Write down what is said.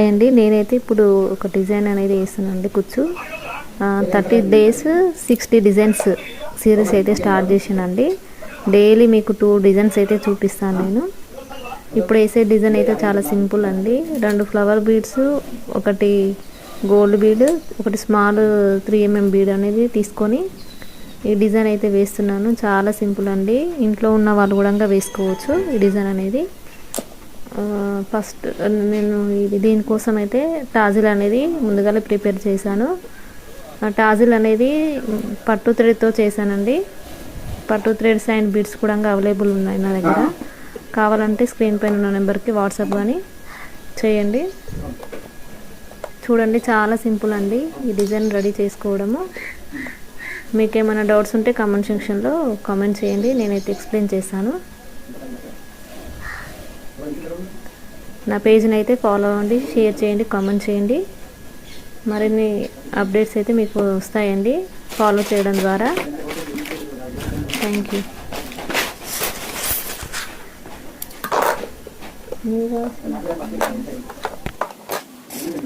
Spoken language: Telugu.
అండి నేనైతే ఇప్పుడు ఒక డిజైన్ అనేది వేస్తున్నానండి కుచ్చు 30 days 60 డిజైన్స్ సిరీస్ అయితే స్టార్ట్ చేసానండి. డైలీ మీకు 2 డిజైన్స్ అయితే చూపిస్తాను నేను. ఇప్పుడు వేసే డిజైన్ అయితే చాలా సింపుల్ అండి. 2 ఫ్లవర్ బీడ్స్, ఒకటి గోల్డ్ బీడ్, ఒకటి స్మాల్ 3mm బీడ్ అనేది తీసుకొని ఈ డిజైన్ అయితే వేస్తున్నాను. చాలా సింపుల్ అండి, ఇంట్లో ఉన్న వాళ్ళు కూడా వేసుకోవచ్చు ఈ డిజైన్ అనేది. ఫస్ట్ నేను దీనికోసం అయితే టాజిల్ అనేది ముందుగానే ప్రిపేర్ చేశాను. టాజిల్ అనేది పట్టు థ్రెడ్తో చేశానండి. పట్టు థ్రెడ్స్ అండ్ బీడ్స్ కూడా అవైలబుల్ ఉన్నాయి నా దగ్గర. కావాలంటే స్క్రీన్ పైన ఉన్న నెంబర్కి వాట్సాప్ కానీ చేయండి. చూడండి చాలా సింపుల్ అండి ఈ డిజైన్ రెడీ చేసుకోవడము. మీకు ఏమైనా డౌట్స్ ఉంటే కామెంట్ సెక్షన్లో కామెంట్ చేయండి, నేనైతే ఎక్స్ప్లెయిన్ చేస్తాను. నా పేజ్ని అయితే ఫాలో అవ్వండి, షేర్ చేయండి, కామెంట్ చేయండి. మరిన్ని అప్డేట్స్ అయితే మీకు వస్తాయండి ఫాలో చేయడం ద్వారా. Thank you.